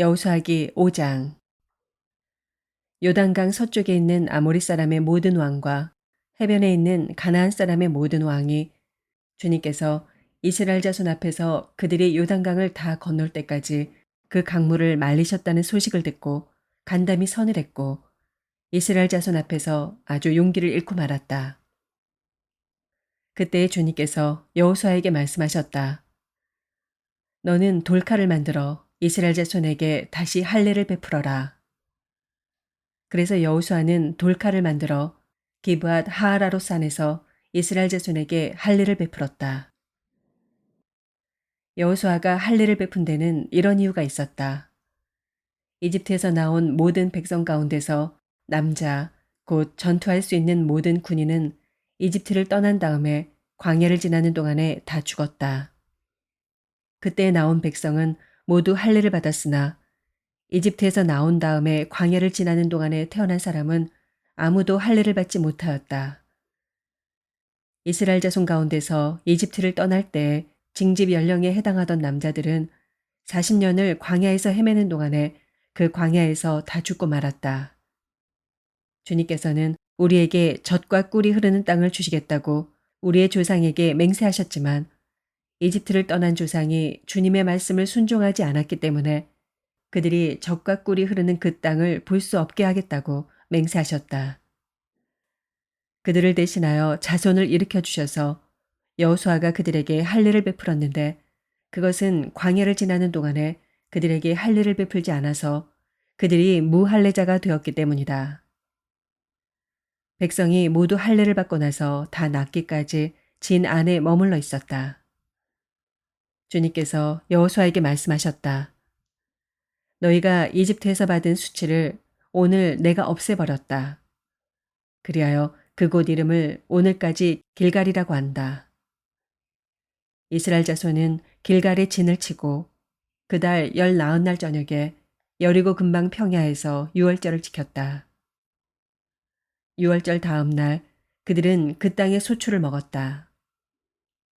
여호수아기 5장. 요단강 서쪽에 있는 아모리 사람의 모든 왕과 해변에 있는 가나안 사람의 모든 왕이 주님께서 이스라엘 자손 앞에서 그들이 요단강을 다 건널 때까지 그 강물을 말리셨다는 소식을 듣고 간담이 서늘했고 이스라엘 자손 앞에서 아주 용기를 잃고 말았다. 그때 주님께서 여호수아에게 말씀하셨다. 너는 돌칼을 만들어 이스라엘 자손에게 다시 할례를 베풀어라. 그래서 여호수아는 돌칼을 만들어 기브앗 하아라롯 산에서 이스라엘 자손에게 할례를 베풀었다. 여호수아가 할례를 베푼 데는 이런 이유가 있었다. 이집트에서 나온 모든 백성 가운데서 남자, 곧 전투할 수 있는 모든 군인은 이집트를 떠난 다음에 광야를 지나는 동안에 다 죽었다. 그때 나온 백성은 모두 할례를 받았으나 이집트에서 나온 다음에 광야를 지나는 동안에 태어난 사람은 아무도 할례를 받지 못하였다. 이스라엘 자손 가운데서 이집트를 떠날 때 징집 연령에 해당하던 남자들은 40년을 광야에서 헤매는 동안에 그 광야에서 다 죽고 말았다. 주님께서는 우리에게 젖과 꿀이 흐르는 땅을 주시겠다고 우리의 조상에게 맹세하셨지만 이집트를 떠난 조상이 주님의 말씀을 순종하지 않았기 때문에 그들이 젖과 꿀이 흐르는 그 땅을 볼 수 없게 하겠다고 맹세하셨다. 그들을 대신하여 자손을 일으켜 주셔서 여호수아가 그들에게 할례를 베풀었는데 그것은 광야를 지나는 동안에 그들에게 할례를 베풀지 않아서 그들이 무할례자가 되었기 때문이다. 백성이 모두 할례를 받고 나서 다 낫기까지 진 안에 머물러 있었다. 주님께서 여호수아에게 말씀하셨다. 너희가 이집트에서 받은 수치를 오늘 내가 없애버렸다. 그리하여 그곳 이름을 오늘까지 길갈이라고 한다. 이스라엘 자손은 길갈에 진을 치고 그달 19날 저녁에 여리고 근방 평야에서 유월절을 지켰다. 유월절 다음 날 그들은 그 땅의 소출을 먹었다.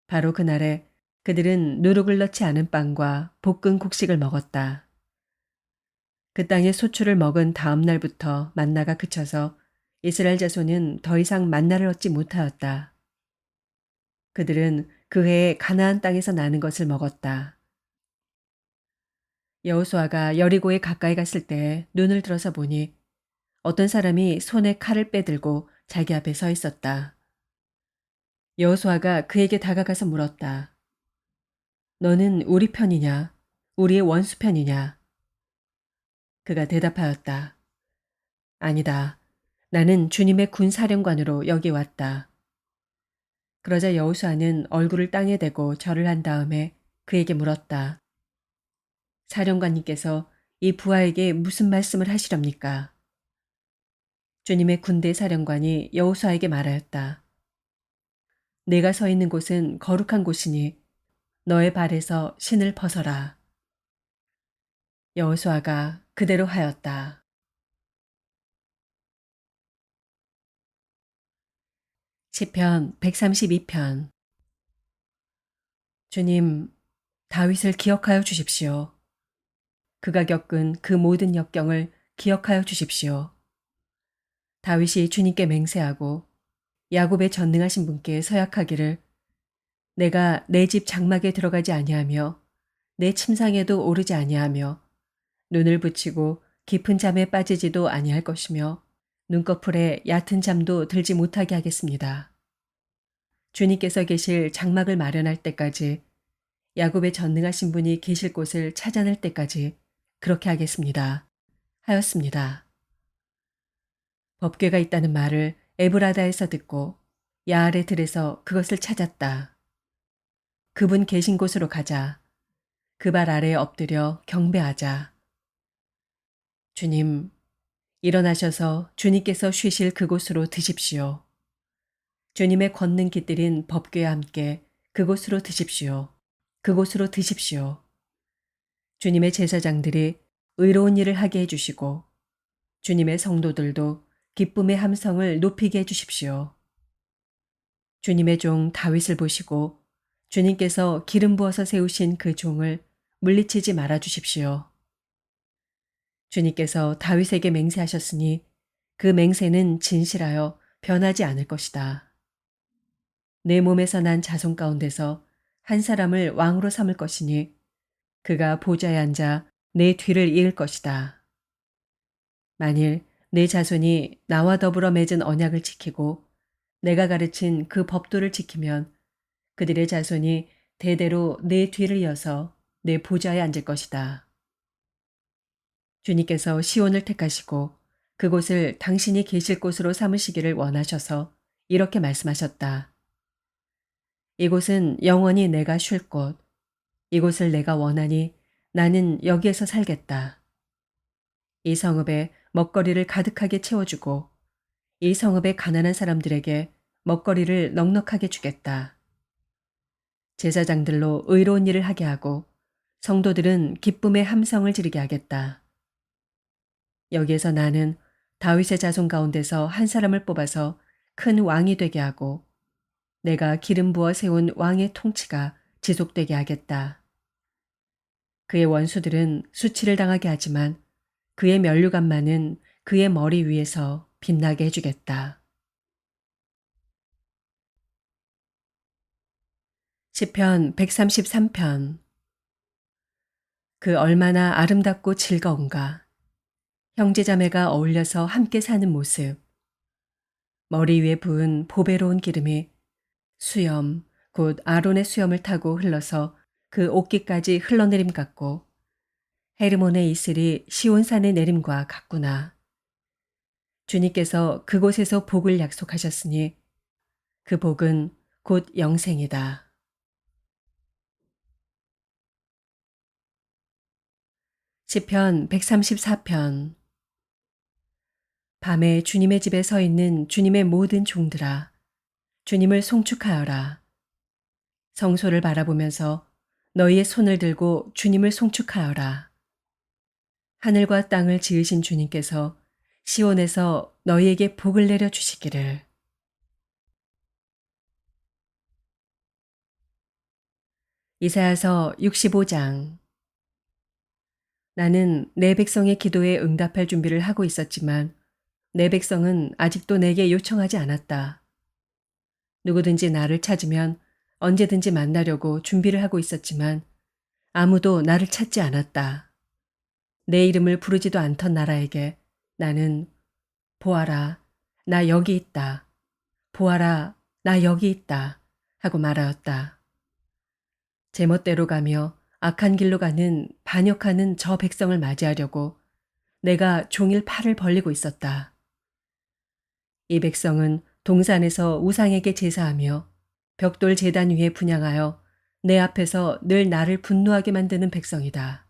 바로 그날에 그들은 누룩을 넣지 않은 빵과 볶은 곡식을 먹었다. 그 땅의 소출을 먹은 다음 날부터 만나가 그쳐서 이스라엘 자손은 더 이상 만나를 얻지 못하였다. 그들은 그 해에 가나안 땅에서 나는 것을 먹었다. 여호수아가 여리고에 가까이 갔을 때 눈을 들어서 보니 어떤 사람이 손에 칼을 빼들고 자기 앞에 서 있었다. 여호수아가 그에게 다가가서 물었다. 너는 우리 편이냐? 우리의 원수 편이냐? 그가 대답하였다. 아니다. 나는 주님의 군 사령관으로 여기 왔다. 그러자 여호수아는 얼굴을 땅에 대고 절을 한 다음에 그에게 물었다. 사령관님께서 이 부하에게 무슨 말씀을 하시렵니까? 주님의 군대 사령관이 여호수아에게 말하였다. 내가 서 있는 곳은 거룩한 곳이니 너의 발에서 신을 벗어라. 여호수아가 그대로 하였다. 시편 132편. 주님, 다윗을 기억하여 주십시오. 그가 겪은 그 모든 역경을 기억하여 주십시오. 다윗이 주님께 맹세하고 야곱의 전능하신 분께 서약하기를 내가 내 집 장막에 들어가지 아니하며 내 침상에도 오르지 아니하며 눈을 붙이고 깊은 잠에 빠지지도 아니할 것이며 눈꺼풀에 얕은 잠도 들지 못하게 하겠습니다. 주님께서 계실 장막을 마련할 때까지 야곱의 전능하신 분이 계실 곳을 찾아낼 때까지 그렇게 하겠습니다. 하였습니다. 법궤가 있다는 말을 에브라다에서 듣고 야알의 들에서 그것을 찾았다. 그분 계신 곳으로 가자. 그 발 아래에 엎드려 경배하자. 주님, 일어나셔서 주님께서 쉬실 그곳으로 드십시오. 주님의 권능 깃들인 법궤와 함께 그곳으로 드십시오. 그곳으로 드십시오. 주님의 제사장들이 의로운 일을 하게 해주시고 주님의 성도들도 기쁨의 함성을 높이게 해주십시오. 주님의 종 다윗을 보시고 주님께서 기름 부어서 세우신 그 종을 물리치지 말아 주십시오. 주님께서 다윗에게 맹세하셨으니 그 맹세는 진실하여 변하지 않을 것이다. 내 몸에서 난 자손 가운데서 한 사람을 왕으로 삼을 것이니 그가 보좌에 앉아 내 뒤를 이을 것이다. 만일 내 자손이 나와 더불어 맺은 언약을 지키고 내가 가르친 그 법도를 지키면 그들의 자손이 대대로 내 뒤를 이어서 내 보좌에 앉을 것이다. 주님께서 시온을 택하시고 그곳을 당신이 계실 곳으로 삼으시기를 원하셔서 이렇게 말씀하셨다. 이곳은 영원히 내가 쉴 곳, 이곳을 내가 원하니 나는 여기에서 살겠다. 이 성읍에 먹거리를 가득하게 채워주고 이 성읍의 가난한 사람들에게 먹거리를 넉넉하게 주겠다. 제사장들로 의로운 일을 하게 하고 성도들은 기쁨의 함성을 지르게 하겠다. 여기에서 나는 다윗의 자손 가운데서 한 사람을 뽑아서 큰 왕이 되게 하고 내가 기름 부어 세운 왕의 통치가 지속되게 하겠다. 그의 원수들은 수치를 당하게 하지만 그의 면류관만은 그의 머리 위에서 빛나게 해주겠다. 시편 133편. 그 얼마나 아름답고 즐거운가. 형제자매가 어울려서 함께 사는 모습. 머리 위에 부은 보배로운 기름이 수염, 곧 아론의 수염을 타고 흘러서 그 옷깃까지 흘러내림 같고 헤르몬의 이슬이 시온산의 내림과 같구나. 주님께서 그곳에서 복을 약속하셨으니 그 복은 곧 영생이다. 시편 134편. 밤에 주님의 집에 서 있는 주님의 모든 종들아, 주님을 송축하여라. 성소를 바라보면서 너희의 손을 들고 주님을 송축하여라. 하늘과 땅을 지으신 주님께서 시온에서 너희에게 복을 내려 주시기를. 이사야서 65장. 나는 내 백성의 기도에 응답할 준비를 하고 있었지만 내 백성은 아직도 내게 요청하지 않았다. 누구든지 나를 찾으면 언제든지 만나려고 준비를 하고 있었지만 아무도 나를 찾지 않았다. 내 이름을 부르지도 않던 나라에게 나는 보아라, 나 여기 있다. 보아라, 나 여기 있다. 하고 말하였다. 제멋대로 가며 악한 길로 가는 반역하는 저 백성을 맞이하려고 내가 종일 팔을 벌리고 있었다. 이 백성은 동산에서 우상에게 제사하며 벽돌 제단 위에 분향하여 내 앞에서 늘 나를 분노하게 만드는 백성이다.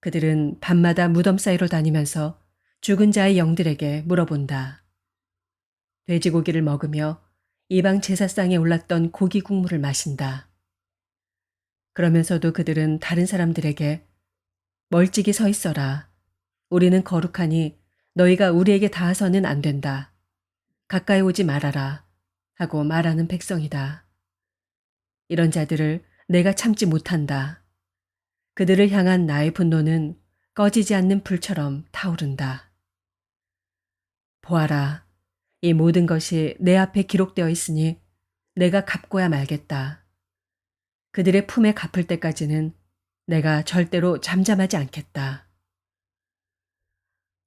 그들은 밤마다 무덤 사이로 다니면서 죽은 자의 영들에게 물어본다. 돼지고기를 먹으며 이방 제사상에 올랐던 고기 국물을 마신다. 그러면서도 그들은 다른 사람들에게 멀찍이 서 있어라. 우리는 거룩하니 너희가 우리에게 닿아서는 안 된다. 가까이 오지 말아라. 하고 말하는 백성이다. 이런 자들을 내가 참지 못한다. 그들을 향한 나의 분노는 꺼지지 않는 불처럼 타오른다. 보아라. 이 모든 것이 내 앞에 기록되어 있으니 내가 갚고야 말겠다. 그들의 품에 갚을 때까지는 내가 절대로 잠잠하지 않겠다.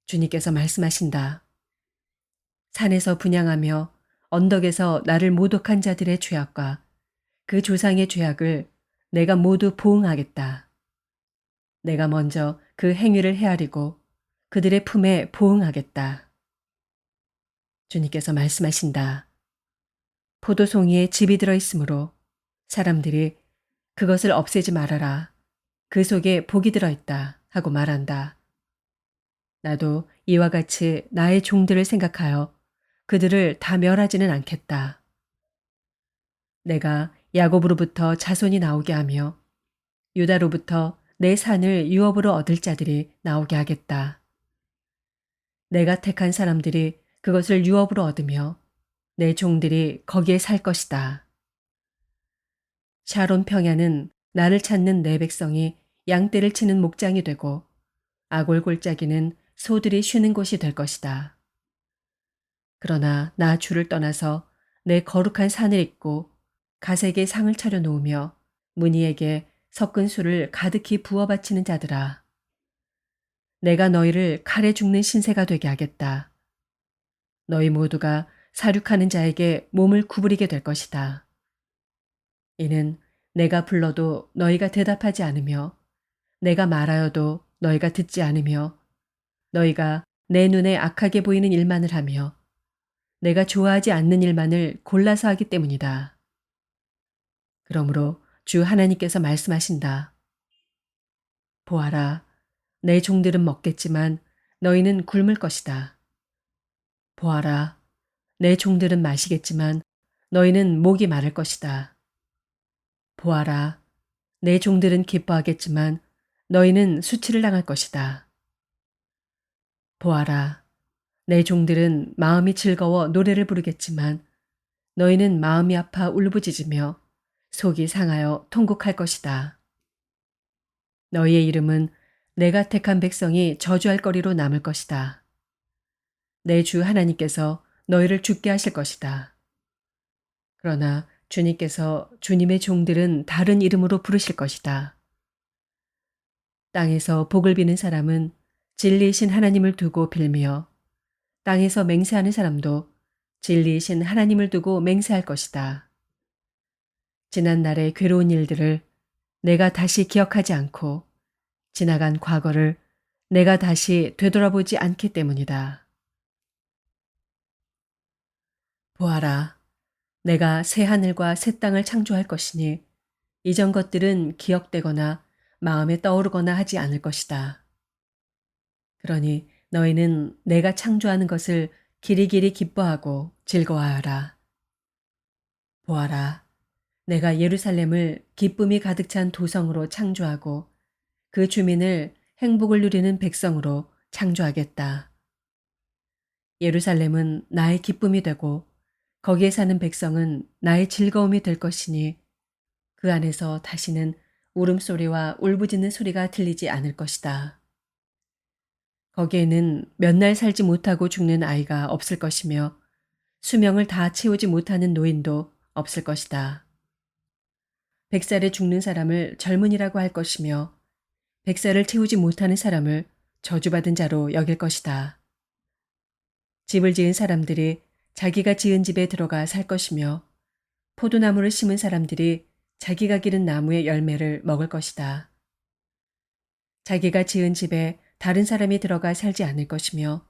주님께서 말씀하신다. 산에서 분향하며 언덕에서 나를 모독한 자들의 죄악과 그 조상의 죄악을 내가 모두 보응하겠다. 내가 먼저 그 행위를 헤아리고 그들의 품에 보응하겠다. 주님께서 말씀하신다. 포도송이에 즙이 들어있으므로 사람들이 그것을 없애지 말아라. 그 속에 복이 들어있다 하고 말한다. 나도 이와 같이 나의 종들을 생각하여 그들을 다 멸하지는 않겠다. 내가 야곱으로부터 자손이 나오게 하며 유다로부터 내 산을 유업으로 얻을 자들이 나오게 하겠다. 내가 택한 사람들이 그것을 유업으로 얻으며 내 종들이 거기에 살 것이다. 샤론 평야는 나를 찾는 내 백성이 양떼를 치는 목장이 되고 아골 골짜기는 소들이 쉬는 곳이 될 것이다. 그러나 나 주를 떠나서 내 거룩한 산을 잇고 가색의 상을 차려 놓으며 무니에게 섞은 술을 가득히 부어 바치는 자들아. 내가 너희를 칼에 죽는 신세가 되게 하겠다. 너희 모두가 사륙하는 자에게 몸을 구부리게 될 것이다. 이는 내가 불러도 너희가 대답하지 않으며 내가 말하여도 너희가 듣지 않으며 너희가 내 눈에 악하게 보이는 일만을 하며 내가 좋아하지 않는 일만을 골라서 하기 때문이다. 그러므로 주 하나님께서 말씀하신다. 보아라, 내 종들은 먹겠지만 너희는 굶을 것이다. 보아라, 내 종들은 마시겠지만 너희는 목이 마를 것이다. 보아라, 내 종들은 기뻐하겠지만 너희는 수치를 당할 것이다. 보아라, 내 종들은 마음이 즐거워 노래를 부르겠지만 너희는 마음이 아파 울부짖으며 속이 상하여 통곡할 것이다. 너희의 이름은 내가 택한 백성이 저주할 거리로 남을 것이다. 내 주 하나님께서 너희를 죽게 하실 것이다. 그러나 주님께서 주님의 종들은 다른 이름으로 부르실 것이다. 땅에서 복을 비는 사람은 진리이신 하나님을 두고 빌며 땅에서 맹세하는 사람도 진리이신 하나님을 두고 맹세할 것이다. 지난 날의 괴로운 일들을 내가 다시 기억하지 않고 지나간 과거를 내가 다시 되돌아보지 않기 때문이다. 보아라, 내가 새 하늘과 새 땅을 창조할 것이니 이전 것들은 기억되거나 마음에 떠오르거나 하지 않을 것이다. 그러니 너희는 내가 창조하는 것을 길이길이 기뻐하고 즐거워하라. 보아라, 내가 예루살렘을 기쁨이 가득 찬 도성으로 창조하고 그 주민을 행복을 누리는 백성으로 창조하겠다. 예루살렘은 나의 기쁨이 되고 거기에 사는 백성은 나의 즐거움이 될 것이니 그 안에서 다시는 울음소리와 울부짖는 소리가 들리지 않을 것이다. 거기에는 몇 날 살지 못하고 죽는 아이가 없을 것이며 수명을 다 채우지 못하는 노인도 없을 것이다. 100살에 죽는 사람을 젊은이라고 할 것이며 100살을 채우지 못하는 사람을 저주받은 자로 여길 것이다. 집을 지은 사람들이 자기가 지은 집에 들어가 살 것이며 포도나무를 심은 사람들이 자기가 기른 나무의 열매를 먹을 것이다. 자기가 지은 집에 다른 사람이 들어가 살지 않을 것이며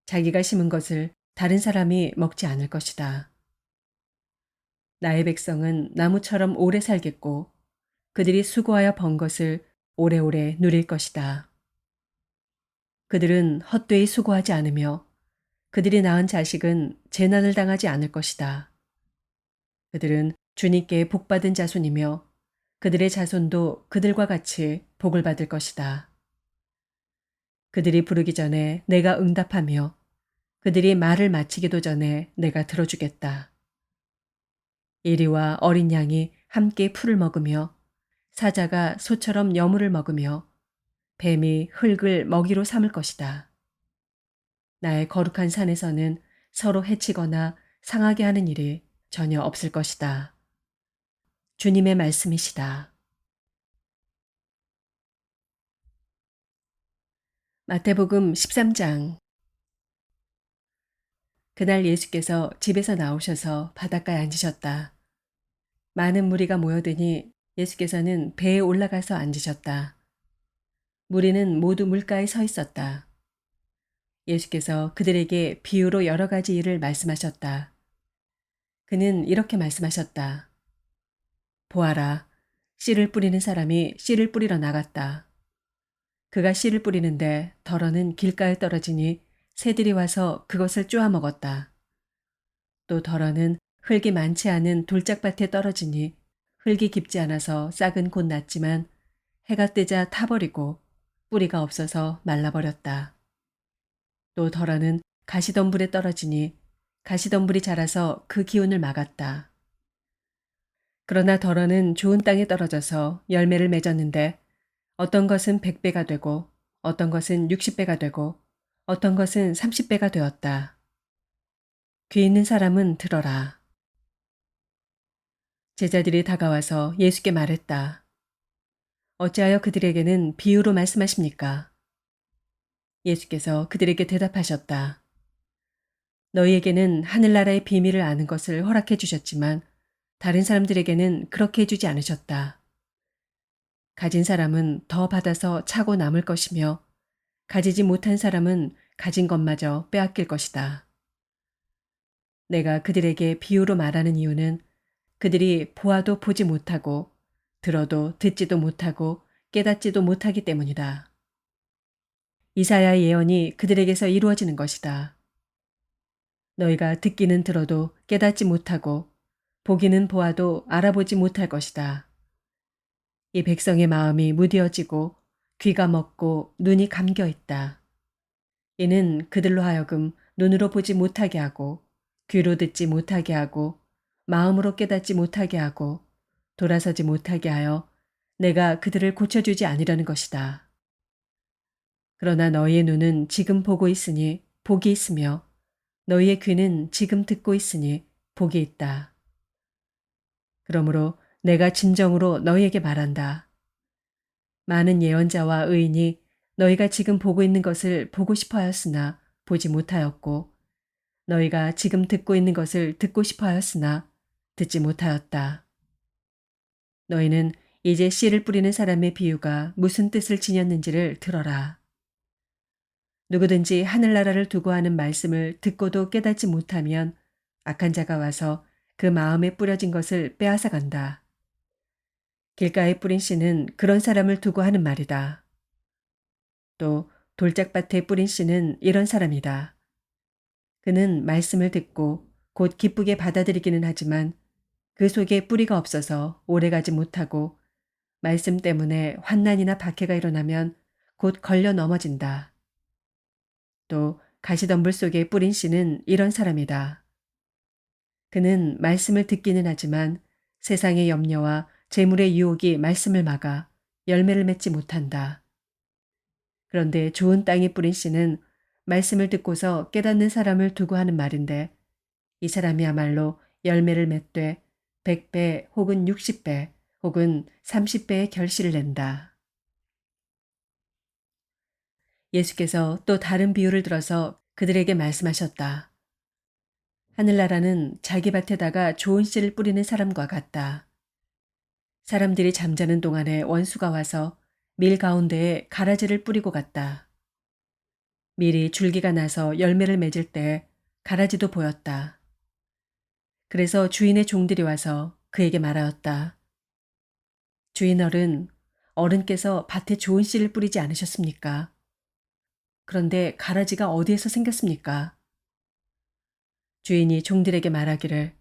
자기가 심은 것을 다른 사람이 먹지 않을 것이다. 나의 백성은 나무처럼 오래 살겠고 그들이 수고하여 번 것을 오래오래 누릴 것이다. 그들은 헛되이 수고하지 않으며 그들이 낳은 자식은 재난을 당하지 않을 것이다. 그들은 주님께 복받은 자손이며 그들의 자손도 그들과 같이 복을 받을 것이다. 그들이 부르기 전에 내가 응답하며 그들이 말을 마치기도 전에 내가 들어주겠다. 이리와 어린 양이 함께 풀을 먹으며 사자가 소처럼 여물을 먹으며 뱀이 흙을 먹이로 삼을 것이다. 나의 거룩한 산에서는 서로 해치거나 상하게 하는 일이 전혀 없을 것이다. 주님의 말씀이시다. 마태복음 13장. 그날 예수께서 집에서 나오셔서 바닷가에 앉으셨다. 많은 무리가 모여드니 예수께서는 배에 올라가서 앉으셨다. 무리는 모두 물가에 서 있었다. 예수께서 그들에게 비유로 여러 가지 일을 말씀하셨다. 그는 이렇게 말씀하셨다. 보아라, 씨를 뿌리는 사람이 씨를 뿌리러 나갔다. 그가 씨를 뿌리는데 덜어는 길가에 떨어지니 새들이 와서 그것을 쪼아 먹었다. 또 덜어는 흙이 많지 않은 돌짝밭에 떨어지니 흙이 깊지 않아서 싹은 곧 났지만 해가 뜨자 타버리고 뿌리가 없어서 말라버렸다. 또 덜어는 가시덤불에 떨어지니 가시덤불이 자라서 그 기운을 막았다. 그러나 덜어는 좋은 땅에 떨어져서 열매를 맺었는데 어떤 것은 100배가 되고 어떤 것은 60배가 되고 어떤 것은 30배가 되었다. 귀 있는 사람은 들어라. 제자들이 다가와서 예수께 말했다. 어찌하여 그들에게는 비유로 말씀하십니까? 예수께서 그들에게 대답하셨다. 너희에게는 하늘나라의 비밀을 아는 것을 허락해 주셨지만 다른 사람들에게는 그렇게 해주지 않으셨다. 가진 사람은 더 받아서 차고 남을 것이며 가지지 못한 사람은 가진 것마저 빼앗길 것이다. 내가 그들에게 비유로 말하는 이유는 그들이 보아도 보지 못하고 들어도 듣지도 못하고 깨닫지도 못하기 때문이다. 이사야의 예언이 그들에게서 이루어지는 것이다. 너희가 듣기는 들어도 깨닫지 못하고 보기는 보아도 알아보지 못할 것이다. 이 백성의 마음이 무디어지고 귀가 먹고 눈이 감겨 있다. 이는 그들로 하여금 눈으로 보지 못하게 하고 귀로 듣지 못하게 하고 마음으로 깨닫지 못하게 하고 돌아서지 못하게 하여 내가 그들을 고쳐주지 아니라는 것이다. 그러나 너희의 눈은 지금 보고 있으니 복이 있으며 너희의 귀는 지금 듣고 있으니 복이 있다. 그러므로 내가 진정으로 너희에게 말한다. 많은 예언자와 의인이 너희가 지금 보고 있는 것을 보고 싶어 하였으나 보지 못하였고 너희가 지금 듣고 있는 것을 듣고 싶어 하였으나 듣지 못하였다. 너희는 이제 씨를 뿌리는 사람의 비유가 무슨 뜻을 지녔는지를 들어라. 누구든지 하늘나라를 두고 하는 말씀을 듣고도 깨닫지 못하면 악한 자가 와서 그 마음에 뿌려진 것을 빼앗아 간다. 길가에 뿌린 씨는 그런 사람을 두고 하는 말이다. 또 돌짝밭에 뿌린 씨는 이런 사람이다. 그는 말씀을 듣고 곧 기쁘게 받아들이기는 하지만 그 속에 뿌리가 없어서 오래가지 못하고 말씀 때문에 환난이나 박해가 일어나면 곧 걸려 넘어진다. 또 가시덤불 속에 뿌린 씨는 이런 사람이다. 그는 말씀을 듣기는 하지만 세상의 염려와 재물의 유혹이 말씀을 막아 열매를 맺지 못한다. 그런데 좋은 땅에 뿌린 씨는 말씀을 듣고서 깨닫는 사람을 두고 하는 말인데 이 사람이야말로 열매를 맺되 100배 혹은 60배 혹은 30배의 결실을 낸다. 예수께서 또 다른 비유를 들어서 그들에게 말씀하셨다. 하늘나라는 자기 밭에다가 좋은 씨를 뿌리는 사람과 같다. 사람들이 잠자는 동안에 원수가 와서 밀 가운데에 가라지를 뿌리고 갔다. 밀이 줄기가 나서 열매를 맺을 때 가라지도 보였다. 그래서 주인의 종들이 와서 그에게 말하였다. 주인 어른께서 밭에 좋은 씨를 뿌리지 않으셨습니까? 그런데 가라지가 어디에서 생겼습니까? 주인이 종들에게 말하기를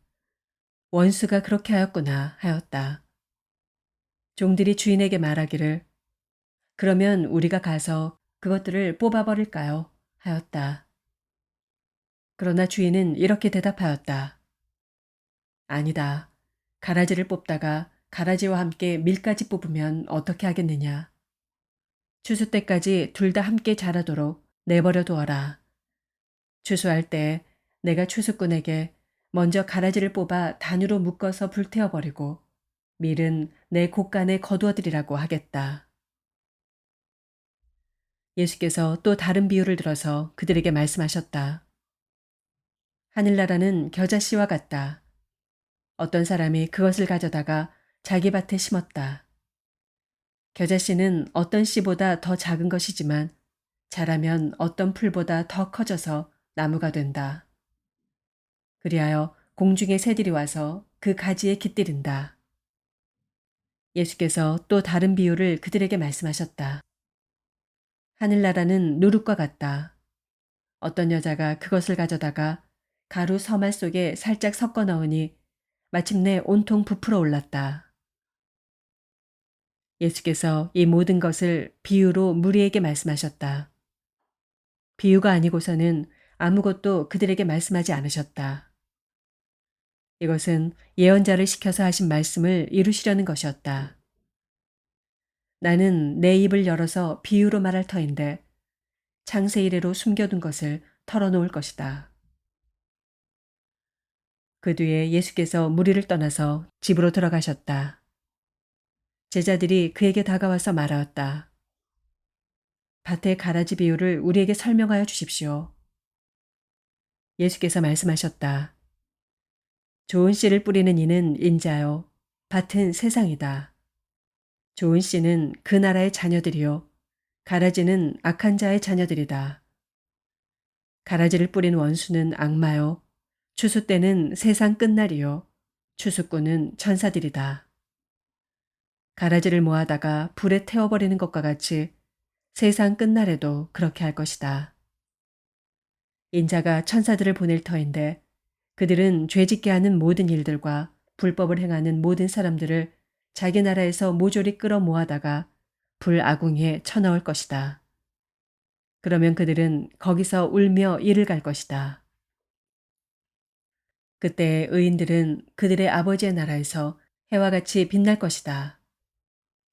원수가 그렇게 하였구나 하였다. 종들이 주인에게 말하기를 그러면 우리가 가서 그것들을 뽑아버릴까요? 하였다. 그러나 주인은 이렇게 대답하였다. 아니다. 가라지를 뽑다가 가라지와 함께 밀까지 뽑으면 어떻게 하겠느냐. 추수 때까지 둘 다 함께 자라도록 내버려 두어라. 추수할 때 내가 추수꾼에게 먼저 가라지를 뽑아 단으로 묶어서 불태워버리고 밀은 내 곳간에 거두어들이라고 하겠다. 예수께서 또 다른 비유를 들어서 그들에게 말씀하셨다. 하늘나라는 겨자씨와 같다. 어떤 사람이 그것을 가져다가 자기 밭에 심었다. 겨자씨는 어떤 씨보다 더 작은 것이지만 자라면 어떤 풀보다 더 커져서 나무가 된다. 그리하여 공중의 새들이 와서 그 가지에 깃들인다. 예수께서 또 다른 비유를 그들에게 말씀하셨다. 하늘나라는 누룩과 같다. 어떤 여자가 그것을 가져다가 가루 서말 속에 살짝 섞어 넣으니 마침내 온통 부풀어 올랐다. 예수께서 이 모든 것을 비유로 무리에게 말씀하셨다. 비유가 아니고서는 아무것도 그들에게 말씀하지 않으셨다. 이것은 예언자를 시켜서 하신 말씀을 이루시려는 것이었다. 나는 내 입을 열어서 비유로 말할 터인데 창세 이래로 숨겨둔 것을 털어놓을 것이다. 그 뒤에 예수께서 무리를 떠나서 집으로 들어가셨다. 제자들이 그에게 다가와서 말하였다. 밭의 가라지 비유를 우리에게 설명하여 주십시오. 예수께서 말씀하셨다. 좋은 씨를 뿌리는 이는 인자요. 밭은 세상이다. 좋은 씨는 그 나라의 자녀들이요. 가라지는 악한 자의 자녀들이다. 가라지를 뿌린 원수는 악마요. 추수 때는 세상 끝날이요. 추수꾼은 천사들이다. 가라지를 모아다가 불에 태워버리는 것과 같이 세상 끝날에도 그렇게 할 것이다. 인자가 천사들을 보낼 터인데 그들은 죄짓게 하는 모든 일들과 불법을 행하는 모든 사람들을 자기 나라에서 모조리 끌어모아다가 불아궁에 쳐넣을 것이다. 그러면 그들은 거기서 울며 이를 갈 것이다. 그때 의인들은 그들의 아버지의 나라에서 해와 같이 빛날 것이다.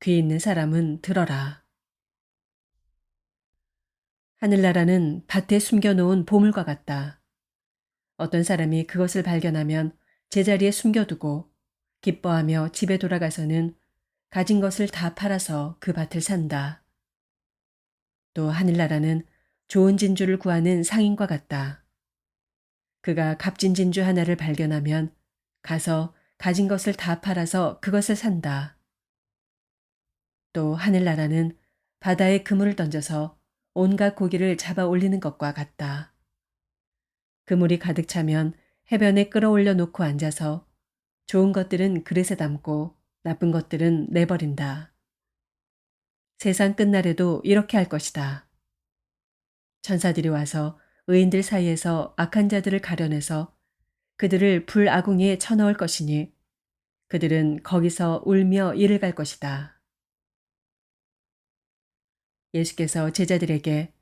귀 있는 사람은 들어라. 하늘나라는 밭에 숨겨놓은 보물과 같다. 어떤 사람이 그것을 발견하면 제자리에 숨겨두고 기뻐하며 집에 돌아가서는 가진 것을 다 팔아서 그 밭을 산다. 또 하늘나라는 좋은 진주를 구하는 상인과 같다. 그가 값진 진주 하나를 발견하면 가서 가진 것을 다 팔아서 그것을 산다. 또 하늘나라는 바다에 그물을 던져서 온갖 고기를 잡아 올리는 것과 같다. 그물이 가득 차면 해변에 끌어올려 놓고 앉아서 좋은 것들은 그릇에 담고 나쁜 것들은 내버린다. 세상 끝날에도 이렇게 할 것이다. 천사들이 와서 의인들 사이에서 악한 자들을 가려내서 그들을 불아궁에 쳐넣을 것이니 그들은 거기서 울며 이를 갈 것이다. 예수께서 제자들에게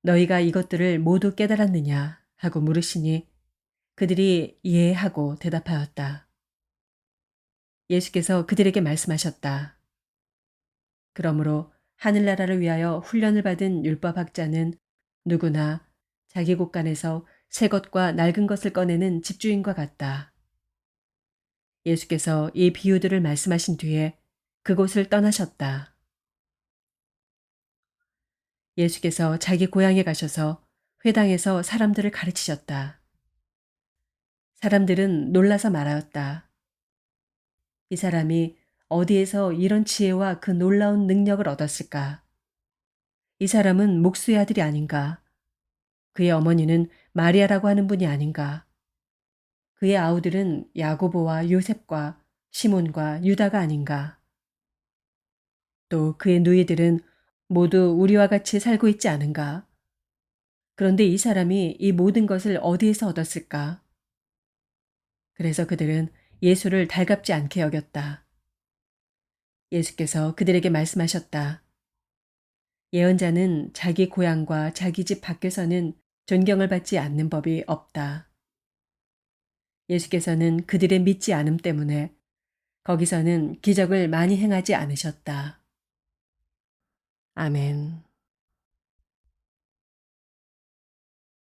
너희가 이것들을 모두 깨달았느냐 하고 물으시니 그들이 예 하고 대답하였다. 예수께서 그들에게 말씀하셨다. 그러므로 하늘나라를 위하여 훈련을 받은 율법학자는 누구나 자기 곳간에서 새 것과 낡은 것을 꺼내는 집주인과 같다. 예수께서 이 비유들을 말씀하신 뒤에 그곳을 떠나셨다. 예수께서 자기 고향에 가셔서 회당에서 사람들을 가르치셨다. 사람들은 놀라서 말하였다. 이 사람이 어디에서 이런 지혜와 그 놀라운 능력을 얻었을까? 이 사람은 목수의 아들이 아닌가? 그의 어머니는 마리아라고 하는 분이 아닌가? 그의 아우들은 야고보와 요셉과 시몬과 유다가 아닌가? 또 그의 누이들은 모두 우리와 같이 살고 있지 않은가? 그런데 이 사람이 이 모든 것을 어디에서 얻었을까? 그래서 그들은 예수를 달갑지 않게 여겼다. 예수께서 그들에게 말씀하셨다. 예언자는 자기 고향과 자기 집 밖에서는 존경을 받지 않는 법이 없다. 예수께서는 그들의 믿지 않음 때문에 거기서는 기적을 많이 행하지 않으셨다. 아멘.